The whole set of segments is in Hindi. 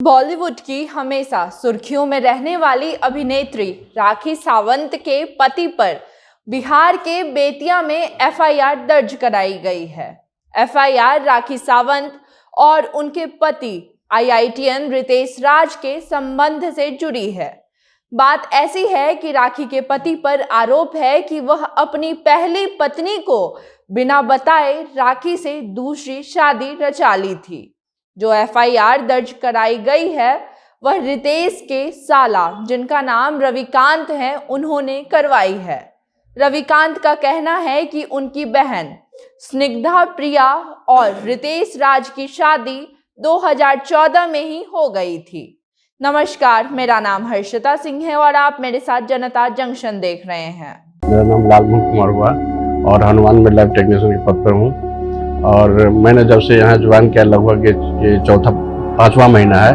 बॉलीवुड की हमेशा सुर्खियों में रहने वाली अभिनेत्री राखी सावंत के पति पर बिहार के बेतिया में एफआईआर दर्ज कराई गई है। एफआईआर राखी सावंत और उनके पति आईआईटीएन रितेश राज के संबंध से जुड़ी है। बात ऐसी है कि राखी के पति पर आरोप है कि वह अपनी पहली पत्नी को बिना बताए राखी से दूसरी शादी रचा ली थी। जो एफआईआर दर्ज कराई गई है वह रितेश के साला, जिनका नाम रविकांत है, उन्होंने करवाई है। रविकांत का कहना है कि उनकी बहन स्निग्धा प्रिया और रितेश राज की शादी 2014 में ही हो गई थी। नमस्कार, मेरा नाम हर्षिता सिंह है और आप मेरे साथ जनता जंक्शन देख रहे हैं। मेरा नाम लालमोहन कुमार हुआ और हनुमान में लैब टेक्नीशियन के पद पर हूँ। और मैंने जब से यहाँ ज्वाइन किया लगभग ये पाँचवा महीना है।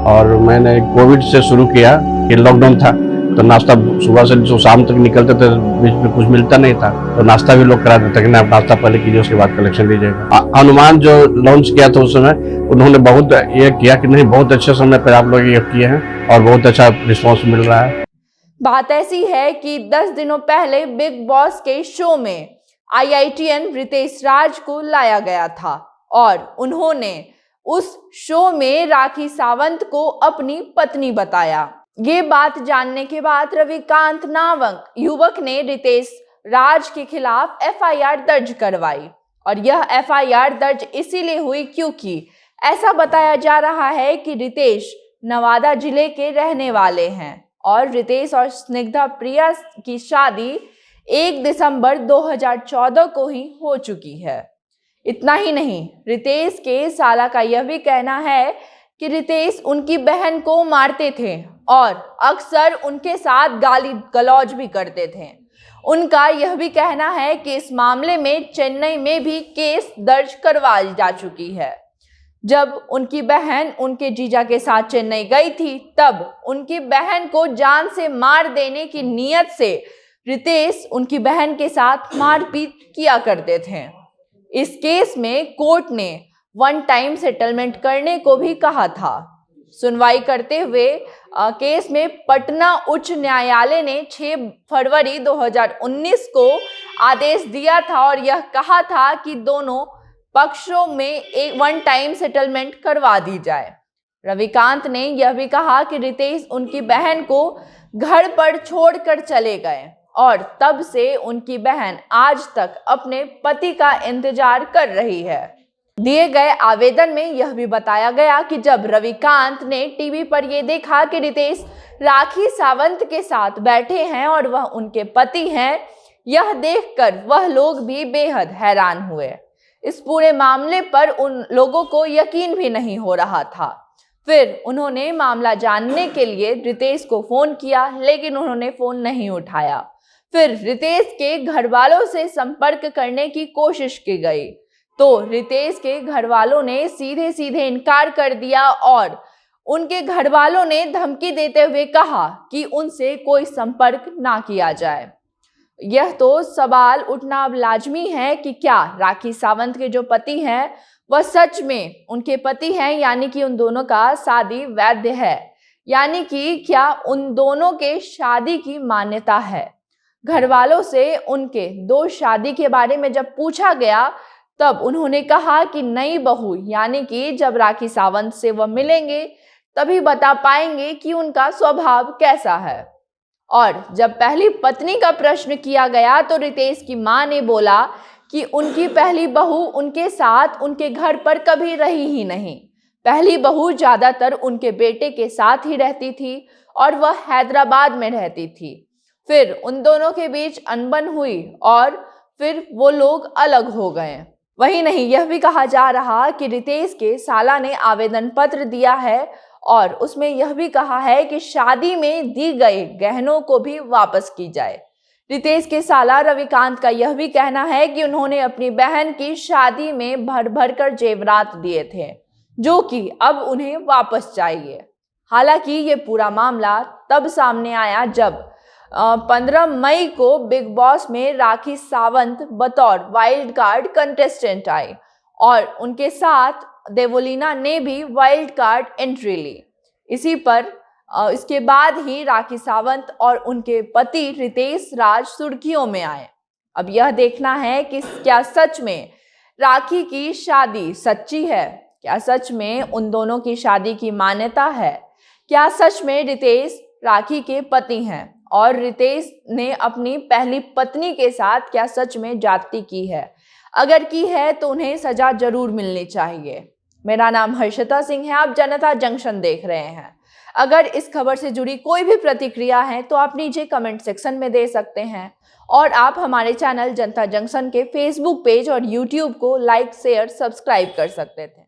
और मैंने कोविड से शुरू किया कि लॉकडाउन था तो नाश्ता सुबह से जो शाम तक निकलते थे, बीच में कुछ मिलता नहीं था तो नाश्ता भी लोग करा देते थे कि आप नाश्ता पहले कीजिए उसके बाद कलेक्शन लीजिएगा। हनुमान जो लॉन्च किया था उस समय उन्होंने बहुत ये किया कि नहीं, बहुत अच्छे समय पर आप लोग ये किए हैं और बहुत अच्छा रिस्पॉन्स मिल रहा है। बात ऐसी है कि 10 दिनों पहले बिग बॉस के शो में आईआईटीएन रितेश राज को लाया गया था और उन्होंने उस शो में राखी सावंत को अपनी पत्नी बताया। ये बात जानने के बाद रविकांत नामक युवक ने रितेश राज के खिलाफ एफआईआर दर्ज करवाई। और यह एफआईआर दर्ज इसीलिए हुई क्योंकि ऐसा बताया जा रहा है कि रितेश नवादा जिले के रहने वाले हैं और रितेश और स्निग्धा प्रिया की शादी 1 दिसंबर 2014 को ही हो चुकी है। इतना ही नहीं, रितेश के साला का यह भी कहना है कि रितेश उनकी बहन को मारते थे और अक्सर उनके साथ गाली गलौज भी करते थे। उनका यह भी कहना है कि इस मामले में चेन्नई में भी केस दर्ज करवाई जा चुकी है। जब उनकी बहन उनके जीजा के साथ चेन्नई गई थी तब उनकी बहन को जान से मार देने की नीयत से रितेश उनकी बहन के साथ मारपीट किया करते थे। इस केस में कोर्ट ने 1 टाइम सेटलमेंट करने को भी कहा था। सुनवाई करते हुए केस में पटना उच्च न्यायालय ने 6 फरवरी 2019 को आदेश दिया था और यह कहा था कि दोनों पक्षों में 1 टाइम सेटलमेंट करवा दी जाए। रविकांत ने यह भी कहा कि रितेश उनकी बहन को घर पर छोड़कर चले गए और तब से उनकी बहन आज तक अपने पति का इंतजार कर रही है। दिए गए आवेदन में यह भी बताया गया कि जब रविकांत ने टीवी पर यह देखा कि रितेश राखी सावंत के साथ बैठे हैं और वह उनके पति हैं, यह देखकर वह लोग भी बेहद हैरान हुए। इस पूरे मामले पर उन लोगों को यकीन भी नहीं हो रहा था। फिर उन्होंने मामला जानने के लिए रितेश को फोन किया, लेकिन उन्होंने फोन नहीं उठाया। फिर रितेश के घर वालों से संपर्क करने की कोशिश की गई तो रितेश के घर वालों ने सीधे सीधे इनकार कर दिया और उनके घर वालों ने धमकी देते हुए कहा कि उनसे कोई संपर्क ना किया जाए। यह तो सवाल उठना अब लाजमी है कि क्या राखी सावंत के जो पति हैं वह सच में उनके पति हैं, यानी कि उन दोनों का शादी वैध है, यानी कि क्या उन दोनों के शादी की मान्यता है। घर वालों से उनके 2 शादी के बारे में जब पूछा गया तब उन्होंने कहा कि नई बहू, यानी कि जब राखी सावंत से वह मिलेंगे तभी बता पाएंगे कि उनका स्वभाव कैसा है। और जब पहली पत्नी का प्रश्न किया गया तो रितेश की मां ने बोला कि उनकी पहली बहू उनके साथ उनके घर पर कभी रही ही नहीं। पहली बहू ज्यादातर उनके बेटे के साथ ही रहती थी और वह हैदराबाद में रहती थी। फिर उन दोनों के बीच अनबन हुई और फिर वो लोग अलग हो गए। वही नहीं, यह भी कहा जा रहा कि रितेश के साला ने आवेदन पत्र दिया है और उसमें यह भी कहा है कि शादी में दी गए गहनों को भी वापस की जाए। रितेश के साला रविकांत का यह भी कहना है कि उन्होंने अपनी बहन की शादी में भर भर कर जेवरात दिए थे जो कि अब उन्हें वापस चाहिए। हालांकि ये पूरा मामला तब सामने आया जब 15 मई को बिग बॉस में राखी सावंत बतौर वाइल्ड कार्ड कंटेस्टेंट आई और उनके साथ देवोलीना ने भी वाइल्ड कार्ड एंट्री ली। इसके बाद ही राखी सावंत और उनके पति रितेश राज सुर्खियों में आए। अब यह देखना है कि क्या सच में राखी की शादी सच्ची है, क्या सच में उन दोनों की शादी की मान्यता है, क्या सच में रितेश राखी के पति हैं और रितेश ने अपनी पहली पत्नी के साथ क्या सच में जाति की है। अगर की है तो उन्हें सजा जरूर मिलनी चाहिए। मेरा नाम हर्षिता सिंह है, आप जनता जंक्शन देख रहे हैं। अगर इस खबर से जुड़ी कोई भी प्रतिक्रिया है तो आप नीचे कमेंट सेक्शन में दे सकते हैं और आप हमारे चैनल जनता जंक्शन के फेसबुक पेज और यूट्यूब को लाइक, शेयर, सब्सक्राइब कर सकते थे।